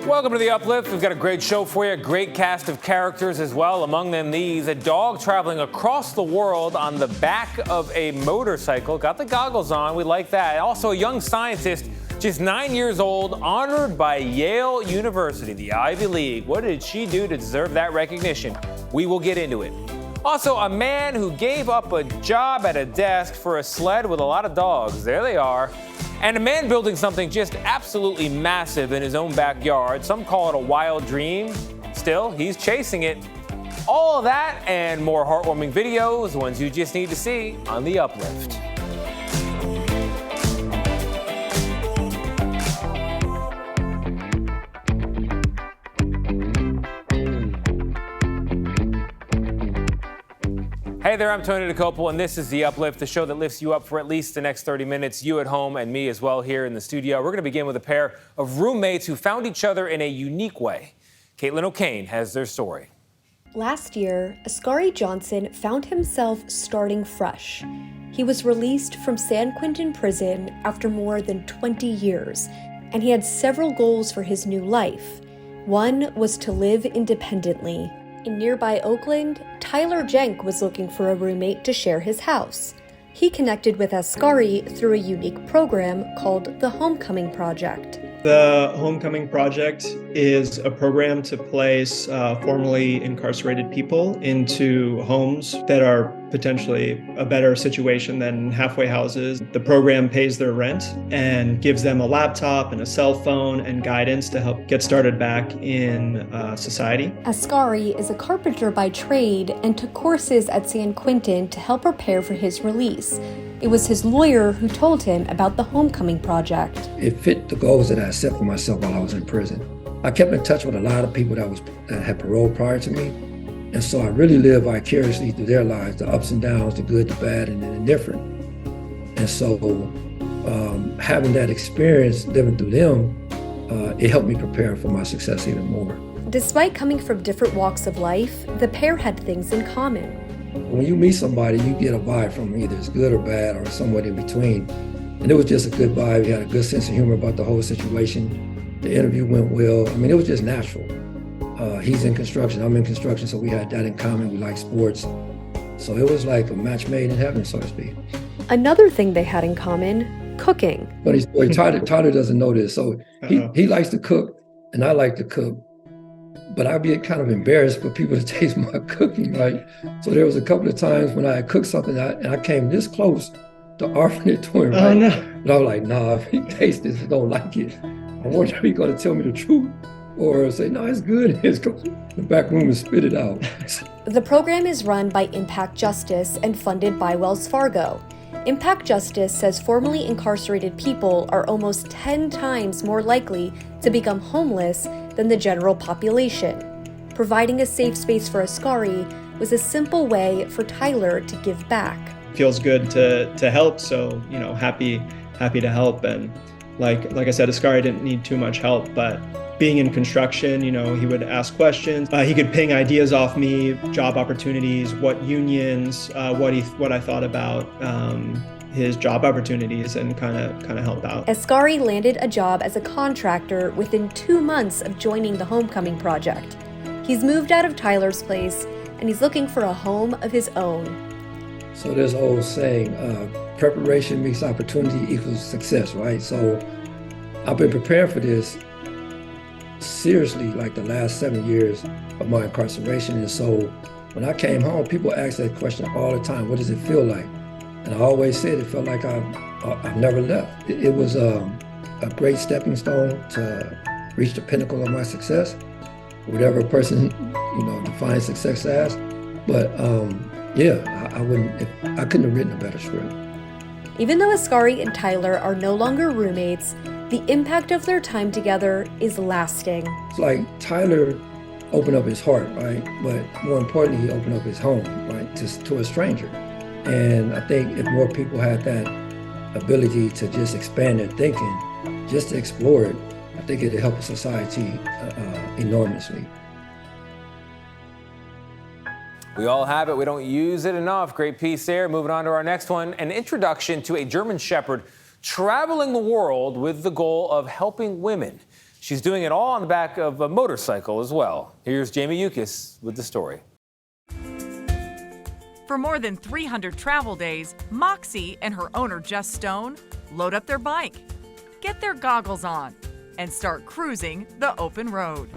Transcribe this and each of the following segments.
Welcome to The Uplift. We've got a great show for you, a great cast of characters as well. Among them these, a dog traveling across the world on the back of a motorcycle. Got the goggles on, we like that. Also a young scientist, just 9 years old, honored by Yale University, the Ivy League. What did she do to deserve that recognition? We will get into it. Also, a man who gave up a job at a desk for a sled with a lot of dogs. There they are. And a man building something just absolutely massive in his own backyard. Some call it a wild dream. Still, he's chasing it. All of that and more heartwarming videos, ones you just need to see on The Uplift. Hey there, I'm Tony DeCopel, and this is The Uplift, the show that lifts you up for at least the next 30 minutes, you at home and me as well here in the studio. We're going to begin with a pair of roommates who found each other in a unique way. Caitlin O'Kane has their story. Last year, Askari Johnson found himself starting fresh. He was released from San Quentin prison after more than 20 years, and he had several goals for his new life. One was to live independently. In nearby Oakland, Tyler Jenk was looking for a roommate to share his house. He connected with Askari through a unique program called the Homecoming Project. The Homecoming Project is a program to place formerly incarcerated people into homes that are potentially a better situation than halfway houses. The program pays their rent and gives them a laptop and a cell phone and guidance to help get started back in society. Askari is a carpenter by trade and took courses at San Quentin to help prepare for his release. It was his lawyer who told him about the Homecoming Project. It fit the goals that I set for myself while I was in prison. I kept in touch with a lot of people that had parole prior to me. And so I really lived vicariously through their lives, the ups and downs, the good, the bad, and the indifferent. And so having that experience, living through them, it helped me prepare for my success even more. Despite coming from different walks of life, the pair had things in common. When you meet somebody, you get a vibe from them, either it's good or bad or somewhat in between. And it was just a good vibe. He had a good sense of humor about the whole situation. The interview went well. I mean, it was just natural. He's in construction, I'm in construction, so we had that in common. We like sports. So it was like a match made in heaven, so to speak. Another thing they had in common, cooking. But Tyler doesn't know this. So he likes to cook, and I like to cook. But I'd be kind of embarrassed for people to taste my cooking, right? So there was a couple of times when I had cooked something and I came this close to offering it to him, right? Oh, no. But I was like, nah, if he tastes this and don't like it, I wonder if he's going to tell me the truth or say, no, it's good. It's go to the back room and spit it out. The program is run by Impact Justice and funded by Wells Fargo. Impact Justice says formerly incarcerated people are almost 10 times more likely to become homeless than the general population. Providing a safe space for Askari was a simple way for Tyler to give back. Feels good to help, so happy to help. And like I said, Askari didn't need too much help, but being in construction, he would ask questions. He could ping ideas off me, job opportunities, what unions, what I thought about his job opportunities, and kind of help out. Askari landed a job as a contractor within 2 months of joining the Homecoming Project. He's moved out of Tyler's place, and he's looking for a home of his own. So there's an old saying, preparation meets opportunity equals success, right? So I've been preparing for this seriously like the last 7 years of my incarceration. And so when I came home, people ask that question all the time, what does it feel like? And I always said it felt like I've never left. It was a great stepping stone to reach the pinnacle of my success, whatever a person defines success as. But I couldn't have written a better script. Even though Askari and Tyler are no longer roommates, the impact of their time together is lasting. It's like Tyler opened up his heart, right? But more importantly, he opened up his home, right, to a stranger. And I think if more people had that ability to just expand their thinking, just to explore it, I think it'd help society enormously. We all have it. We don't use it enough. Great piece there. Moving on to our next one. An introduction to a German Shepherd traveling the world with the goal of helping women. She's doing it all on the back of a motorcycle as well. Here's Jamie Yukis with the story. For more than 300 travel days, Moxie and her owner, Jess Stone, load up their bike, get their goggles on, and start cruising the open road.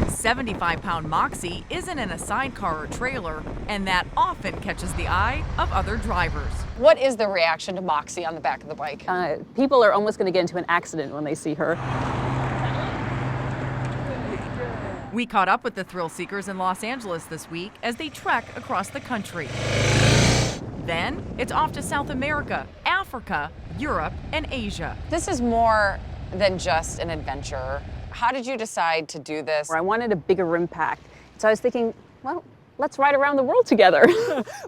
75-pound Moxie isn't in a sidecar or trailer, and that often catches the eye of other drivers. What is the reaction to Moxie on the back of the bike? People are almost going to get into an accident when they see her. We caught up with the thrill seekers in Los Angeles this week as they trek across the country. Then it's off to South America, Africa, Europe, and Asia. This is more than just an adventure. How did you decide to do this? I wanted a bigger impact. So I was thinking, well, let's ride around the world together.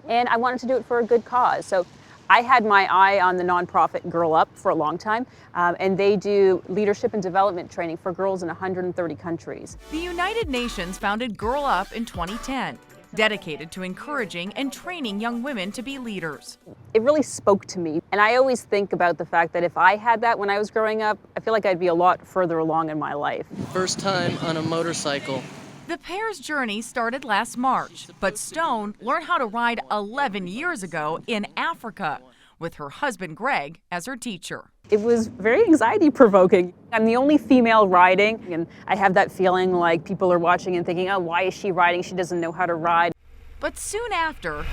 And I wanted to do it for a good cause. So I had my eye on the nonprofit Girl Up for a long time, and they do leadership and development training for girls in 130 countries. The United Nations founded Girl Up in 2010, dedicated to encouraging and training young women to be leaders. It really spoke to me, and I always think about the fact that if I had that when I was growing up, I feel like I'd be a lot further along in my life. First time on a motorcycle. The pair's journey started last March, but Stone learned how to ride 11 years ago in Africa, with her husband Greg as her teacher. It was very anxiety-provoking. I'm the only female riding, and I have that feeling like people are watching and thinking, oh, why is she riding? She doesn't know how to ride. But soon after,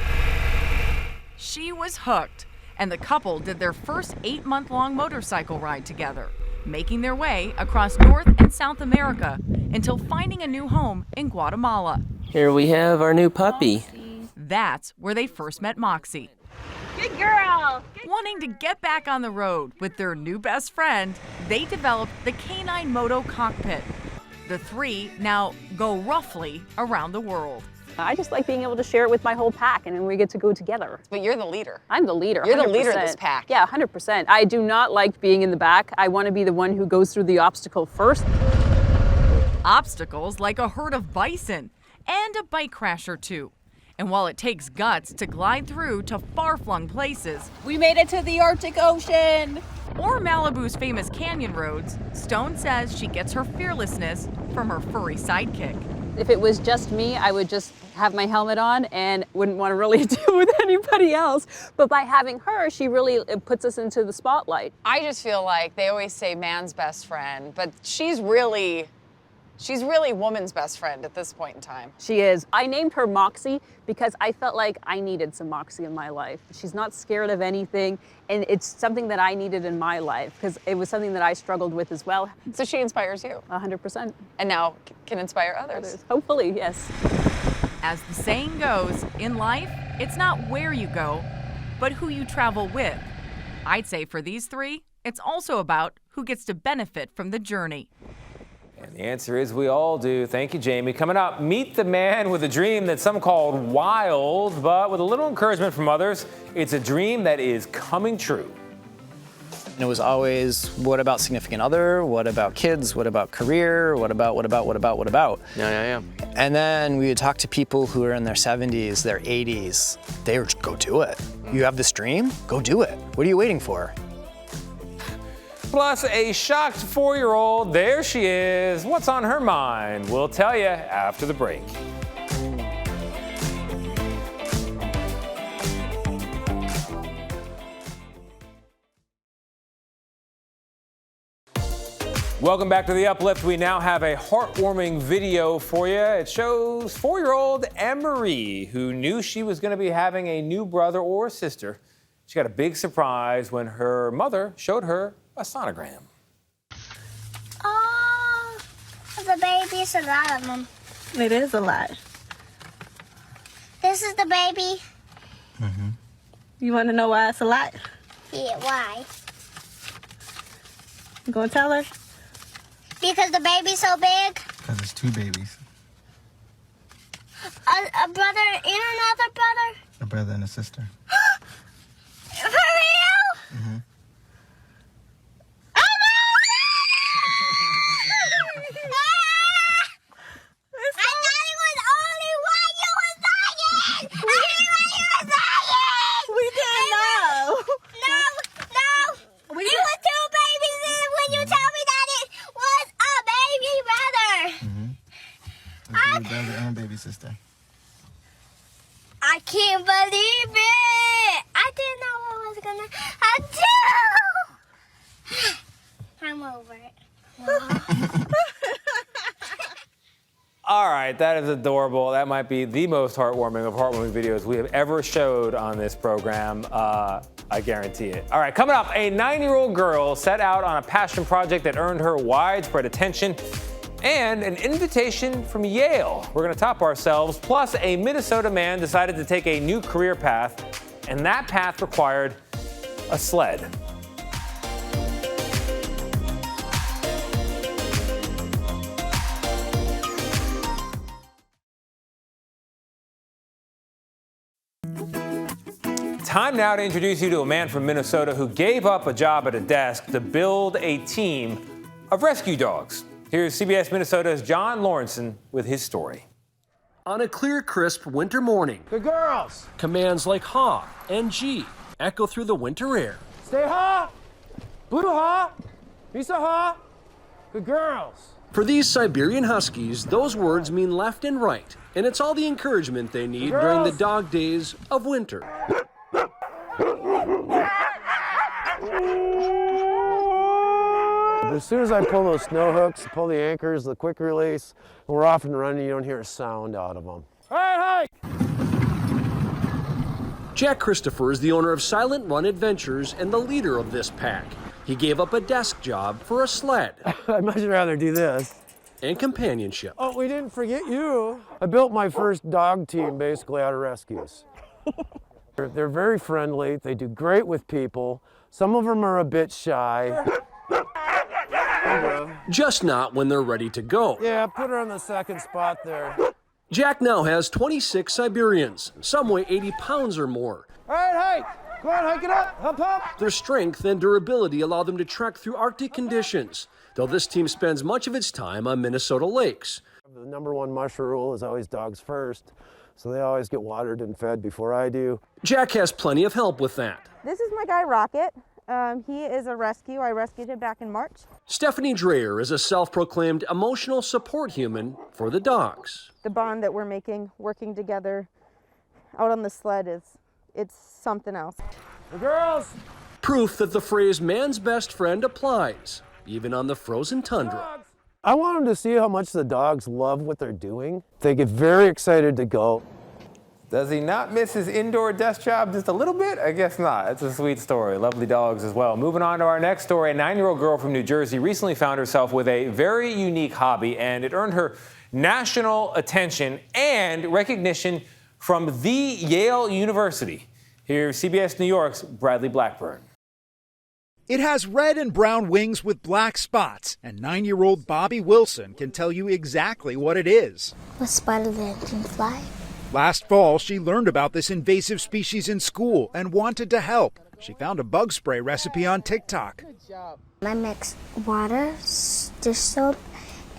she was hooked, and the couple did their first 8-month-long motorcycle ride together, making their way across North and South America until finding a new home in Guatemala. Here we have our new puppy. That's where they first met Moxie. Good girl! Wanting to get back on the road with their new best friend, they developed the Canine Moto Cockpit. The three now go roughly around the world. I just like being able to share it with my whole pack, and then we get to go together. But you're the leader. I'm the leader. You're the 100%. leader of this pack. Yeah, 100%. I do not like being in the back. I want to be the one who goes through the obstacle first. Obstacles like a herd of bison and a bike crash or two. And while it takes guts to glide through to far-flung places, We made it to the Arctic Ocean! or Malibu's famous canyon roads, Stone says she gets her fearlessness from her furry sidekick. If it was just me, I would just have my helmet on and wouldn't want to really deal with anybody else. But by having her, she really puts us into the spotlight. I just feel like they always say man's best friend, but she's really woman's best friend at this point in time. She is. I named her Moxie because I felt like I needed some Moxie in my life. She's not scared of anything, and it's something that I needed in my life because it was something that I struggled with as well. So she inspires you. 100%. And now can inspire others. Hopefully, yes. As the saying goes, in life, it's not where you go, but who you travel with. I'd say for these three, it's also about who gets to benefit from the journey. And the answer is we all do. Thank you, Jamie. Coming up, meet the man with a dream that some called wild, but with a little encouragement from others, it's a dream that is coming true. And it was always, what about significant other? What about kids? What about career? What about? Yeah. And then we would talk to people who are in their 70s, their 80s. They would go do it. You have this dream? Go do it. What are you waiting for? Plus a shocked 4-year-old. There she is. What's on her mind? We'll tell you after the break. Welcome back to The Uplift. We now have a heartwarming video for you. It shows 4-year-old Emery, who knew she was going to be having a new brother or sister. She got a big surprise when her mother showed her a sonogram. Oh, the baby's a lot of them. It is a lot. This is the baby. Mm-hmm. You want to know why it's a lot? Yeah, why? You gonna tell her? Because the baby's so big. Because it's 2 babies. A brother and another brother? A brother and a sister. For real? Mm-hmm. sister. I can't believe it! I didn't know what was gonna happen. I'm over it. All right, that is adorable. That might be the most heartwarming of heartwarming videos we have ever showed on this program. I guarantee it. All right, coming up, a 9-year-old girl set out on a passion project that earned her widespread attention and an invitation from Yale. We're going to top ourselves. Plus, a Minnesota man decided to take a new career path, and that path required a sled. Time now to introduce you to a man from Minnesota who gave up a job at a desk to build a team of rescue dogs. Here's CBS Minnesota's John Lawrenson with his story. On a clear, crisp winter morning, good girls, commands like ha and g echo through the winter air. Stay ha, Buddha ha, Misa ha, good girls. For these Siberian Huskies, those words mean left and right, and it's all the encouragement they need during the dog days of winter. As soon as I pull those snow hooks, pull the anchors, the quick release, and we're off and running, you don't hear a sound out of them. All right, hike! Jack Christopher is the owner of Silent Run Adventures and the leader of this pack. He gave up a desk job for a sled. I'd much rather do this. And companionship. Oh, we didn't forget you. I built my first dog team basically out of rescues. They're very friendly. They do great with people. Some of them are a bit shy. Just not when they're ready to go. Yeah, put her on the second spot there. Jack now has 26 Siberians. Some weigh 80 pounds or more. All right, hike. Go on, hike it up. Hop, hop. Their strength and durability allow them to trek through Arctic conditions, though this team spends much of its time on Minnesota lakes. The number one mushroom rule is always dogs first, so they always get watered and fed before I do. Jack has plenty of help with that. This is my guy, Rocket. He is a rescue. I rescued him back in March. Stephanie Dreyer is a self-proclaimed emotional support human for the dogs. The bond that we're making, working together out on the sled, it's something else. The girls! Proof that the phrase man's best friend applies, even on the frozen tundra. I want them to see how much the dogs love what they're doing. They get very excited to go. Does he not miss his indoor desk job just a little bit? I guess not. It's a sweet story. Lovely dogs as well. Moving on to our next story. A 9-year-old girl from New Jersey recently found herself with a very unique hobby, and it earned her national attention and recognition from the Yale University. Here's CBS New York's Bradley Blackburn. It has red and brown wings with black spots, and 9-year-old Bobby Wilson can tell you exactly what it is. A spotted lanternfly. Last fall, she learned about this invasive species in school and wanted to help. She found a bug spray recipe on TikTok. I mix water, dish soap,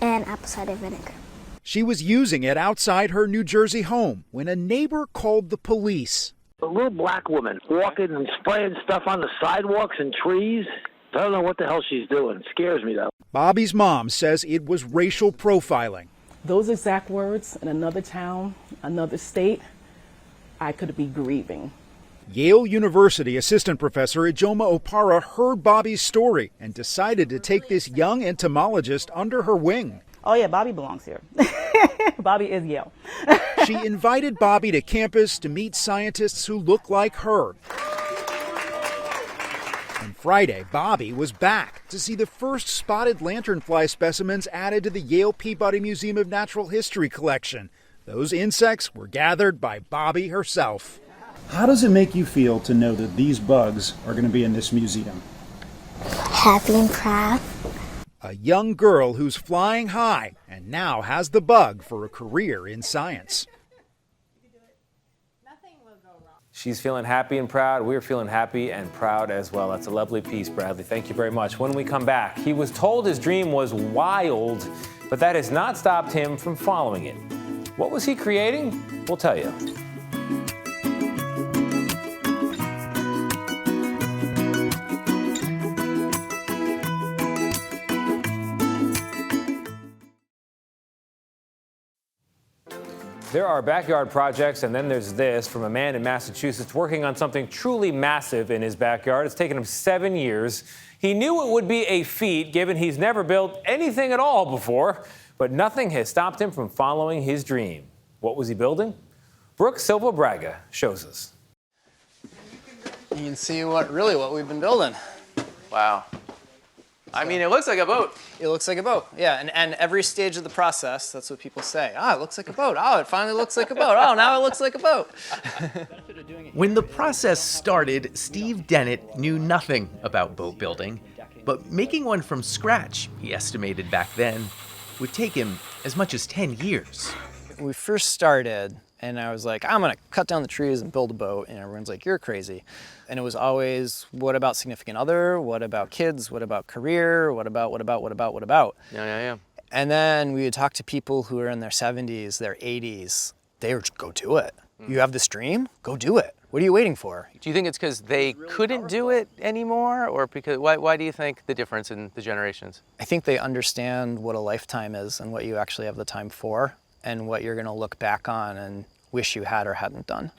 and apple cider vinegar. She was using it outside her New Jersey home when a neighbor called the police. A little black woman walking and spraying stuff on the sidewalks and trees. I don't know what the hell she's doing. It scares me, though. Bobby's mom says it was racial profiling. Those exact words in another town, another state, I could be grieving. Yale University assistant professor Ijoma Opara heard Bobby's story and decided to take this young entomologist under her wing. Oh yeah, Bobby belongs here. Bobby is Yale. She invited Bobby to campus to meet scientists who look like her. And Friday, Bobby was back to see the first spotted lanternfly specimens added to the Yale Peabody Museum of Natural History collection. Those insects were gathered by Bobby herself. How does it make you feel to know that these bugs are going to be in this museum? Happy and proud. A young girl who's flying high and now has the bug for a career in science. She's feeling happy and proud. We're feeling happy and proud as well. That's a lovely piece, Bradley. Thank you very much. When we come back, he was told his dream was wild, but that has not stopped him from following it. What was he creating? We'll tell you. There are backyard projects, and then there's this from a man in Massachusetts working on something truly massive in his backyard. It's taken him 7 years. He knew it would be a feat, given he's never built anything at all before, but nothing has stopped him from following his dream. What was he building? Brooke Silva Braga shows us. You can see what we've been building. Wow. I mean, it looks like a boat. It looks like a boat, yeah. And every stage of the process, that's what people say. Ah, it looks like a boat. Oh, it finally looks like a boat. Oh, now it looks like a boat. When the process started, Steve Dennett knew nothing about boat building, but making one from scratch, he estimated back then, would take him as much as 10 years. When we first started, and I was like, I'm gonna cut down the trees and build a boat, and everyone's like, you're crazy. And it was always, what about significant other? What about kids? What about career? What about? Yeah. And then we would talk to people who are in their 70s, their 80s. They would go do it. You have this dream? Go do it. What are you waiting for? Do you think it's because they couldn't do it anymore, or because why do you think the difference in the generations? I think they understand what a lifetime is and what you actually have the time for, and what you're gonna look back on and wish you had or hadn't done.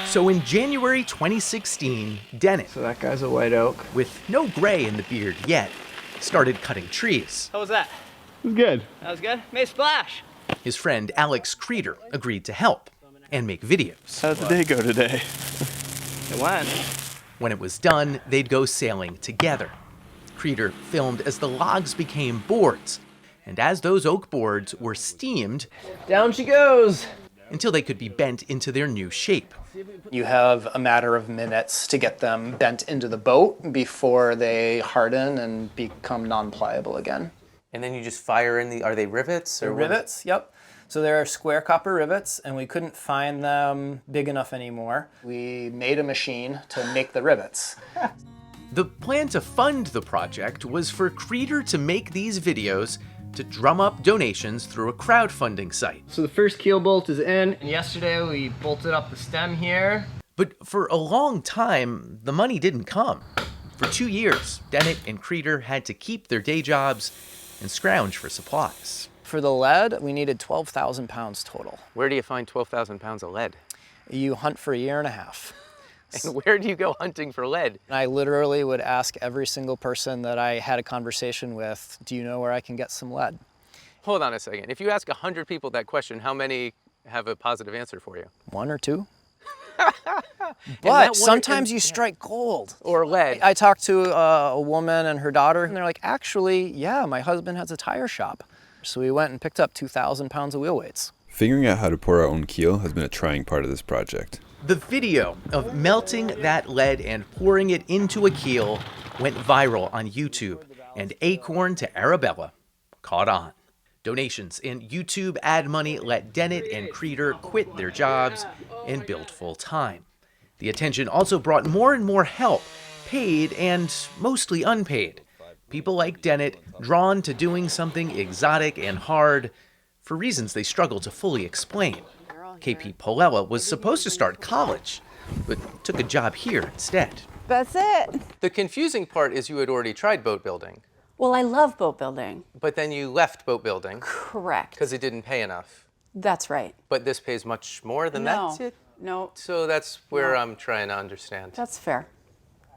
So in January 2016, Dennett, So that guy's a white oak. with no gray in the beard yet, started cutting trees. How was that? It was good. That was good? Made a splash. His friend Alex Creeder agreed to help and make videos. How did the day go today? It went. When it was done, they'd go sailing together. Creeder filmed as the logs became boards, and as those oak boards were steamed, Down she goes. until they could be bent into their new shape. You have a matter of minutes to get them bent into the boat before they harden and become non-pliable again. And then you just fire in are they rivets? They're rivets, yep. So there are square copper rivets, and we couldn't find them big enough anymore. We made a machine to make the rivets. The plan to fund the project was for Creeder to make these videos to drum up donations through a crowdfunding site. So the first keel bolt is in, and yesterday we bolted up the stem here. But for a long time, the money didn't come. For 2 years, Dennett and Creeder had to keep their day jobs and scrounge for supplies. For the lead, we needed 12,000 pounds total. Where do you find 12,000 pounds of lead? You hunt for a year and a half. And where do you go hunting for lead? I literally would ask every single person that I had a conversation with, do you know where I can get some lead? Hold on a second. If you ask 100 people that question, how many have a positive answer for you? 1 or 2. But sometimes you strike gold. Or lead. I talked to a woman and her daughter, and they're like, actually, yeah, my husband has a tire shop. So we went and picked up 2,000 pounds of wheel weights. Figuring out how to pour our own keel has been a trying part of this project. The video of melting that lead and pouring it into a keel went viral on YouTube, and Acorn to Arabella caught on. Donations and YouTube ad money let Dennett and Creeder quit their jobs and build full time. The attention also brought more and more help, paid and mostly unpaid. People like Dennett drawn to doing something exotic and hard for reasons they struggle to fully explain. KP Polella was supposed to start college, but took a job here instead. That's it. The confusing part is you had already tried boat building, Well, I love boat building. but then you left boat building Correct. because it didn't pay enough. That's right. But this pays much more than No. that? No. So that's where No. I'm trying to understand. That's fair.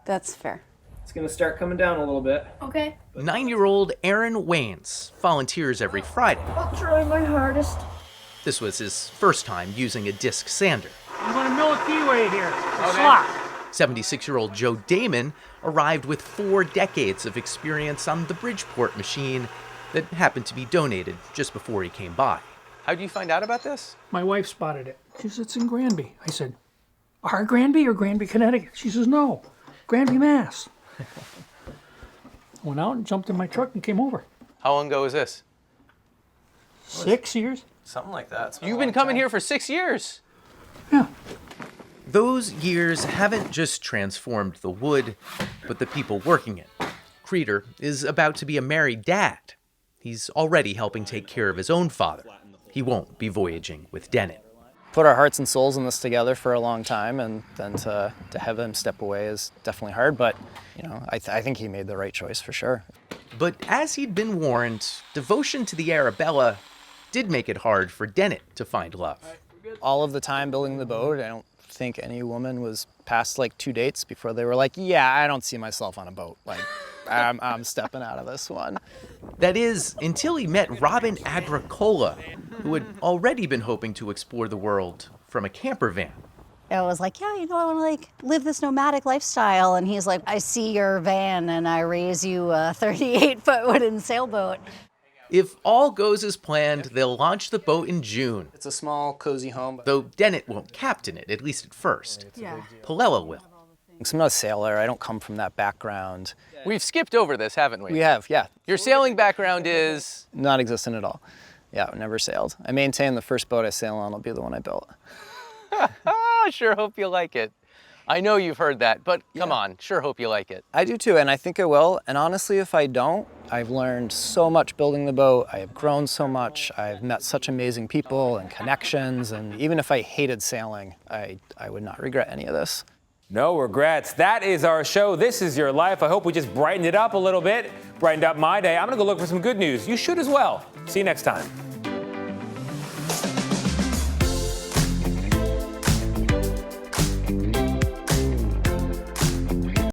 That's fair. It's gonna start coming down a little bit. Okay. 9-year-old Aaron Waynes volunteers every Friday. I'll try my hardest. This was his first time using a disc sander. I'm gonna mill a keyway here. Slot. 76-year-old Joe Damon arrived with 4 decades of experience on the Bridgeport machine that happened to be donated just before he came by. How do you find out about this? My wife spotted it. She says, it's in Granby. I said, our Granby or Granby, Connecticut? She says, no, Granby, Mass. Went out and jumped in my truck and came over. How long ago was this? 6 years. Something like that. You've been coming here for 6 years. Those years haven't just transformed the wood, but the people working it. Creeder is about to be a married dad. He's already helping take care of his own father. He won't be voyaging with Dennett. Put our hearts and souls in this together for a long time, and then to have him step away is definitely hard, but I think he made the right choice for sure. But as he'd been warned, devotion to the Arabella did make it hard for Dennett to find love. All of the time building the boat, I don't think any woman was past like 2 dates before they were like, yeah, I don't see myself on a boat. Like, I'm stepping out of this one. That is, until he met Robin Agricola, who had already been hoping to explore the world from a camper van. I was like, yeah, I want to like live this nomadic lifestyle. And he's like, I see your van and I raise you a 38-foot wooden sailboat. If all goes as planned, they'll launch the boat in June. It's a small, cozy home. Though Dennett won't captain it, at least at first. Yeah. Palella will. I'm not a sailor. I don't come from that background. We've skipped over this, haven't we? We have, yeah. Your sailing background is? Non-existent at all. Yeah, I've never sailed. I maintain the first boat I sail on will be the one I built. I sure hope you like it. I know you've heard that, but come on, sure hope you like it. I do too, and I think I will. And honestly, if I don't, I've learned so much building the boat. I have grown so much. I've met such amazing people and connections. And even if I hated sailing, I would not regret any of this. No regrets. That is our show. This is your life. I hope we just brightened it up a little bit, brightened up my day. I'm going to go look for some good news. You should as well. See you next time.